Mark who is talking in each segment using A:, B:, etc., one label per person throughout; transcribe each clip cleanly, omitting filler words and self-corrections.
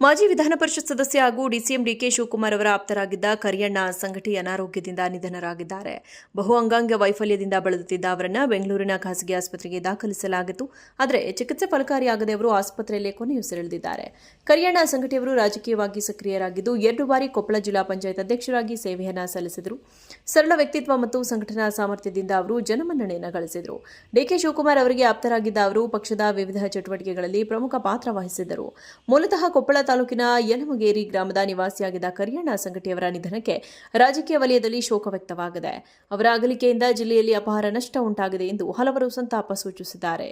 A: ಮಾಜಿ ವಿಧಾನ ಪರಿಷತ್ ಸದಸ್ಯ ಹಾಗೂ ಡಿಸಿಎಂ ಡಿಕೆ ಶಿವಕುಮಾರ್ ಅವರ ಆಪ್ತರಾಗಿದ್ದ ಕರಿಯಣ್ಣ ಸಂಘಟಿ ಅನಾರೋಗ್ಯದಿಂದ ನಿಧನರಾಗಿದ್ದಾರೆ. ಬಹು ಅಂಗಾಂಗ ವೈಫಲ್ಯದಿಂದ ಬಳಲುತ್ತಿದ್ದ ಅವರನ್ನು ಬೆಂಗಳೂರಿನ ಖಾಸಗಿ ಆಸ್ಪತ್ರೆಗೆ ದಾಖಲಿಸಲಾಗಿತ್ತು. ಆದರೆ ಚಿಕಿತ್ಸೆ ಫಲಕಾರಿಯಾಗದೆ ಅವರು ಆಸ್ಪತ್ರೆಯಲ್ಲೇ ಕೊನೆಯುಸಿರೆಳೆದಿದ್ದಾರೆ. ಕರಿಯಣ್ಣ ಸಂಘಟಿ ಅವರು ರಾಜಕೀಯವಾಗಿ ಸಕ್ರಿಯರಾಗಿದ್ದು 2 ಬಾರಿ ಕೊಪ್ಪಳ ಜಿಲ್ಲಾ ಪಂಚಾಯತ್ ಅಧ್ಯಕ್ಷರಾಗಿ ಸೇವೆಯನ್ನು ಸಲ್ಲಿಸಿದರು. ಸರಳ ವ್ಯಕ್ತಿತ್ವ ಮತ್ತು ಸಂಘಟನಾ ಸಾಮರ್ಥ್ಯದಿಂದ ಅವರು ಜನಮನ್ನಣೆಯನ್ನು ಗಳಿಸಿದರು. ಡಿಕೆ ಶಿವಕುಮಾರ್ ಅವರಿಗೆ ಆಪ್ತರಾಗಿದ್ದ ಅವರು ಪಕ್ಷದ ವಿವಿಧ ಚಟುವಟಿಕೆಗಳಲ್ಲಿ ಪ್ರಮುಖ ಪಾತ್ರ ವಹಿಸಿದ್ದರು. ಮೂಲತಃ ಕೊಪ್ಪಳ ತಾಲೂಕಿನ ಯಲಮಗೇರಿ ಗ್ರಾಮದ ನಿವಾಸಿಯಾಗಿದ್ದ ಕರಿಯಣ್ಣ ಸಂಘಟಿಯವರ ನಿಧನಕ್ಕೆ ರಾಜಕೀಯ ವಲಯದಲ್ಲಿ ಶೋಕ ವ್ಯಕ್ತವಾಗಿದೆ. ಅವರ ಅಗಲಿಕೆಯಿಂದ ಜಿಲ್ಲೆಯಲ್ಲಿ ಅಪಾರ ನಷ್ಟ ಉಂಟಾಗಿದೆ ಎಂದು ಹಲವರು ಸಂತಾಪ ಸೂಚಿಸಿದ್ದಾರೆ.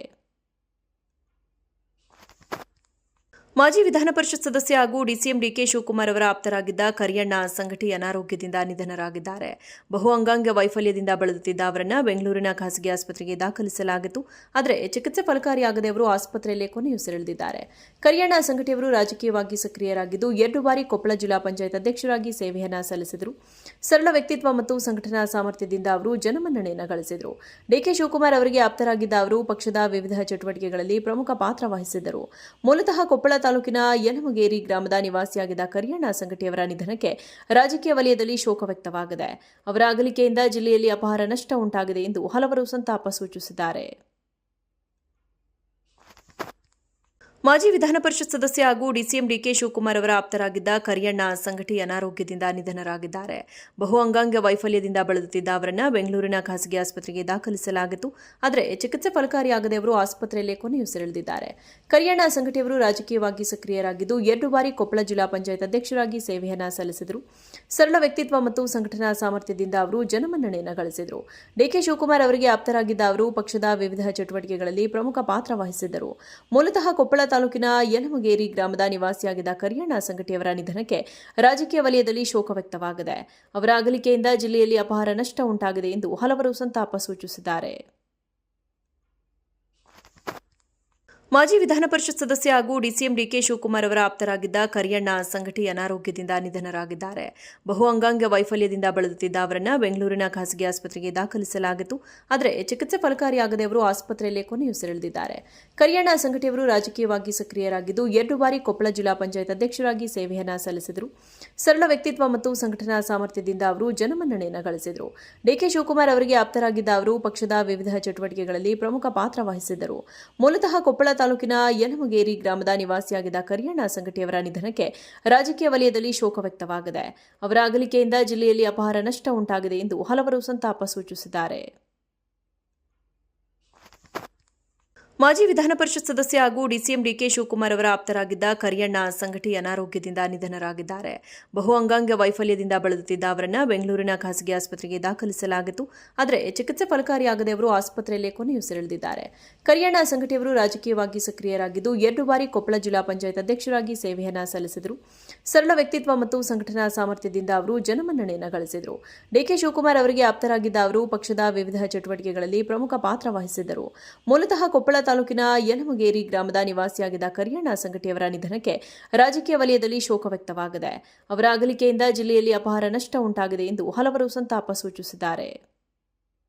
A: ಮಾಜಿ ವಿಧಾನ ಪರಿಷತ್ ಸದಸ್ಯ ಹಾಗೂ ಡಿಸಿಎಂ ಡಿಕೆ ಶಿವಕುಮಾರ್ ಅವರ ಆಪ್ತರಾಗಿದ್ದ ಕರಿಯಣ್ಣ ಸಂಘಟಿ ಅನಾರೋಗ್ಯದಿಂದ ನಿಧನರಾಗಿದ್ದಾರೆ. ಬಹು ಅಂಗಾಂಗ ವೈಫಲ್ಯದಿಂದ ಬಳಲುತ್ತಿದ್ದ ಅವರನ್ನು ಬೆಂಗಳೂರಿನ ಖಾಸಗಿ ಆಸ್ಪತ್ರೆಗೆ ದಾಖಲಿಸಲಾಗಿತ್ತು. ಆದರೆ ಚಿಕಿತ್ಸೆ ಫಲಕಾರಿಯಾಗದೆ ಅವರು ಆಸ್ಪತ್ರೆಯಲ್ಲೇ ಕೊನೆಯುಸಿರೆಳೆದಿದ್ದಾರೆ. ಕರಿಯಣ್ಣ ಸಂಘಟಿ ಅವರು ರಾಜಕೀಯವಾಗಿ ಸಕ್ರಿಯರಾಗಿದ್ದು 2 ಬಾರಿ ಕೊಪ್ಪಳ ಜಿಲ್ಲಾ ಪಂಚಾಯತ್ ಅಧ್ಯಕ್ಷರಾಗಿ ಸೇವೆಯನ್ನು ಸಲ್ಲಿಸಿದರು. ಸರಳ ವ್ಯಕ್ತಿತ್ವ ಮತ್ತು ಸಂಘಟನಾ ಸಾಮರ್ಥ್ಯದಿಂದ ಅವರು ಜನಮನ್ನಣೆಯನ್ನು ಗಳಿಸಿದರು. ಡಿಕೆ ಶಿವಕುಮಾರ್ ಅವರಿಗೆ ಆಪ್ತರಾಗಿದ್ದ ಅವರು ಪಕ್ಷದ ವಿವಿಧ ಚಟುವಟಿಕೆಗಳಲ್ಲಿ ಪ್ರಮುಖ ಪಾತ್ರ ವಹಿಸಿದ್ದರು. ಮೂಲತಃ ಕೊಪ್ಪಳ ತಾಲೂಕಿನ ಯಲಮಗೇರಿ ಗ್ರಾಮದ ನಿವಾಸಿಯಾಗಿದ್ದ ಕರಿಯಣ್ಣ ಸಂಘಟಿಯವರ ನಿಧನಕ್ಕೆ ರಾಜಕೀಯ ವಲಯದಲ್ಲಿ ಶೋಕ ವ್ಯಕ್ತವಾಗಿದೆ. ಅವರ ಅಗಲಿಕೆಯಿಂದ ಜಿಲ್ಲೆಯಲ್ಲಿ ಅಪಾರ ನಷ್ಟ ಉಂಟಾಗಿದೆ ಎಂದು ಹಲವರು ಸಂತಾಪ ಸೂಚಿಸಿದ್ದಾರೆ. ಮಾಜಿ ವಿಧಾನ ಪರಿಷತ್ ಸದಸ್ಯ ಹಾಗೂ ಡಿಸಿಎಂ ಡಿಕೆ ಶಿವಕುಮಾರ್ ಅವರ ಆಪ್ತರಾಗಿದ್ದ ಕರಿಯಣ್ಣ ಸಂಘಟಿ ಅನಾರೋಗ್ಯದಿಂದ ನಿಧನರಾಗಿದ್ದಾರೆ. ಬಹು ಅಂಗಾಂಗ ವೈಫಲ್ಯದಿಂದ ಬಳಲುತ್ತಿದ್ದ ಅವರನ್ನು ಬೆಂಗಳೂರಿನ ಖಾಸಗಿ ಆಸ್ಪತ್ರೆಗೆ ದಾಖಲಿಸಲಾಗಿತ್ತು. ಆದರೆ ಚಿಕಿತ್ಸೆ ಫಲಕಾರಿಯಾಗದೆ ಅವರು ಆಸ್ಪತ್ರೆಯಲ್ಲೇ ಕೊನೆಯುಸಿರೆಳೆದಿದ್ದಾರೆ. ಕರಿಯಣ್ಣ ಸಂಘಟಿ ಅವರು ರಾಜಕೀಯವಾಗಿ ಸಕ್ರಿಯರಾಗಿದ್ದು 2 ಬಾರಿ ಕೊಪ್ಪಳ ಜಿಲ್ಲಾ ಪಂಚಾಯತ್ ಅಧ್ಯಕ್ಷರಾಗಿ ಸೇವೆಯನ್ನು ಸಲ್ಲಿಸಿದರು. ಸರಳ ವ್ಯಕ್ತಿತ್ವ ಮತ್ತು ಸಂಘಟನಾ ಸಾಮರ್ಥ್ಯದಿಂದ ಅವರು ಜನಮನ್ನಣೆಯನ್ನು ಗಳಿಸಿದರು. ಡಿಕೆ ಶಿವಕುಮಾರ್ ಅವರಿಗೆ ಆಪ್ತರಾಗಿದ್ದ ಅವರು ಪಕ್ಷದ ವಿವಿಧ ಚಟುವಟಿಕೆಗಳಲ್ಲಿ ಪ್ರಮುಖ ಪಾತ್ರ ವಹಿಸಿದ್ದರು. ಮೂಲತಃ ಕೊಪ್ಪಳ ತಾಲೂಕಿನ ಯಲಮಗೇರಿ ಗ್ರಾಮದ ನಿವಾಸಿಯಾಗಿದ್ದ ಕರಿಯಣ್ಣ ಸಂಘಟಿಯವರ ನಿಧನಕ್ಕೆ ರಾಜಕೀಯ ವಲಯದಲ್ಲಿ ಶೋಕ ವ್ಯಕ್ತವಾಗಿದೆ. ಅವರ ಅಗಲಿಕೆಯಿಂದ ಜಿಲ್ಲೆಯಲ್ಲಿ ಅಪಾರ ನಷ್ಟ ಉಂಟಾಗಿದೆ ಎಂದು ಹಲವರು ಸಂತಾಪ ಸೂಚಿಸಿದ್ದಾರೆ. ಮಾಜಿ ವಿಧಾನ ಪರಿಷತ್ ಸದಸ್ಯ ಹಾಗೂ ಡಿಸಿಎಂ ಡಿಕೆ ಶಿವಕುಮಾರ್ ಅವರ ಆಪ್ತರಾಗಿದ್ದ ಕರಿಯಣ್ಣ ಸಂಘಟಿ ಅನಾರೋಗ್ಯದಿಂದ ನಿಧನರಾಗಿದ್ದಾರೆ. ಬಹು ಅಂಗಾಂಗ ವೈಫಲ್ಯದಿಂದ ಬಳಲುತ್ತಿದ್ದ ಅವರನ್ನು ಬೆಂಗಳೂರಿನ ಖಾಸಗಿ ಆಸ್ಪತ್ರೆಗೆ ದಾಖಲಿಸಲಾಗಿತ್ತು. ಆದರೆ ಚಿಕಿತ್ಸೆ ಫಲಕಾರಿಯಾಗದೆ ಅವರು ಆಸ್ಪತ್ರೆಯಲ್ಲೇ ಕೊನೆಯುಸಿರೆಳೆದಿದ್ದಾರೆ. ಕರಿಯಣ್ಣ ಸಂಘಟಿ ಅವರು ರಾಜಕೀಯವಾಗಿ ಸಕ್ರಿಯರಾಗಿದ್ದು 2 ಬಾರಿ ಕೊಪ್ಪಳ ಜಿಲ್ಲಾ ಪಂಚಾಯತ್ ಅಧ್ಯಕ್ಷರಾಗಿ ಸೇವೆಯನ್ನು ಸಲ್ಲಿಸಿದರು. ಸರಳ ವ್ಯಕ್ತಿತ್ವ ಮತ್ತು ಸಂಘಟನಾ ಸಾಮರ್ಥ್ಯದಿಂದ ಅವರು ಜನಮನ್ನಣೆಯನ್ನು ಗಳಿಸಿದರು. ಡಿಕೆ ಶಿವಕುಮಾರ್ ಅವರಿಗೆ ಆಪ್ತರಾಗಿದ್ದ ಅವರು ಪಕ್ಷದ ವಿವಿಧ ಚಟುವಟಿಕೆಗಳಲ್ಲಿ ಪ್ರಮುಖ ಪಾತ್ರ ವಹಿಸಿದ್ದರು. ಮೂಲತಃ ಕೊಪ್ಪಳ ತಾಲೂಕಿನ ಯಲಮಗೇರಿ ಗ್ರಾಮದ ನಿವಾಸಿಯಾಗಿದ್ದ ಕರಿಯಣ್ಣ ಸಂಘಟಿಯವರ ನಿಧನಕ್ಕೆ ರಾಜಕೀಯ ವಲಯದಲ್ಲಿ ಶೋಕ ವ್ಯಕ್ತವಾಗಿದೆ. ಅವರ ಅಗಲಿಕೆಯಿಂದ ಜಿಲ್ಲೆಯಲ್ಲಿ ಅಪಾರ ನಷ್ಟ ಉಂಟಾಗಿದೆ ಎಂದು ಹಲವರು ಸಂತಾಪ ಸೂಚಿಸಿದ್ದಾರೆ. ಮಾಜಿ ವಿಧಾನ ಪರಿಷತ್ ಸದಸ್ಯ ಹಾಗೂ ಡಿಸಿಎಂ ಡಿಕೆ ಶಿವಕುಮಾರ್ ಅವರ ಆಪ್ತರಾಗಿದ್ದ ಕರಿಯಣ್ಣ ಸಂಘಟಿ ಅನಾರೋಗ್ಯದಿಂದ ನಿಧನರಾಗಿದ್ದಾರೆ. ಬಹು ಅಂಗಾಂಗ ವೈಫಲ್ಯದಿಂದ ಬಳಲುತ್ತಿದ್ದ ಅವರನ್ನು ಬೆಂಗಳೂರಿನ ಖಾಸಗಿ ಆಸ್ಪತ್ರೆಗೆ ದಾಖಲಿಸಲಾಗಿತ್ತು. ಆದರೆ ಚಿಕಿತ್ಸೆ ಫಲಕಾರಿಯಾಗದೆ ಅವರು ಆಸ್ಪತ್ರೆಯಲ್ಲೇ ಕೊನೆಯುಸಿರೆಳೆದಿದ್ದಾರೆ. ಕರಿಯಣ್ಣ ಸಂಘಟಿ ಅವರು ರಾಜಕೀಯವಾಗಿ ಸಕ್ರಿಯರಾಗಿದ್ದು 2 ಬಾರಿ ಕೊಪ್ಪಳ ಜಿಲ್ಲಾ ಪಂಚಾಯತ್ ಅಧ್ಯಕ್ಷರಾಗಿ ಸೇವೆಯನ್ನು ಸಲ್ಲಿಸಿದರು. ಸರಳ ವ್ಯಕ್ತಿತ್ವ ಮತ್ತು ಸಂಘಟನಾ ಸಾಮರ್ಥ್ಯದಿಂದ ಅವರು ಜನಮನ್ನಣೆಯನ್ನು ಗಳಿಸಿದರು. ಡಿಕೆ ಶಿವಕುಮಾರ್ ಅವರಿಗೆ ಆಪ್ತರಾಗಿದ್ದ ಅವರು ಪಕ್ಷದ ವಿವಿಧ ಚಟುವಟಿಕೆಗಳಲ್ಲಿ ಪ್ರಮುಖ ಪಾತ್ರ ವಹಿಸಿದ್ದರು. ಮೂಲತಃ ಕೊಪ್ಪಳ ತಾಲೂಕಿನ ಯಲಮಗೇರಿ ಗ್ರಾಮದ ನಿವಾಸಿಯಾಗಿದ್ದ ಕರಿಯಣ್ಣ ಸಂಘಟಿಯವರ ನಿಧನಕ್ಕೆ ರಾಜಕೀಯ ವಲಯದಲ್ಲಿ ಶೋಕ ವ್ಯಕ್ತವಾಗಿದೆ. ಅವರ ಅಗಲಿಕೆಯಿಂದ ಜಿಲ್ಲೆಯಲ್ಲಿ ಅಪಾರ ನಷ್ಟ ಉಂಟಾಗಿದೆ ಎಂದು ಹಲವರು ಸಂತಾಪ ಸೂಚಿಸಿದ್ದಾರೆ.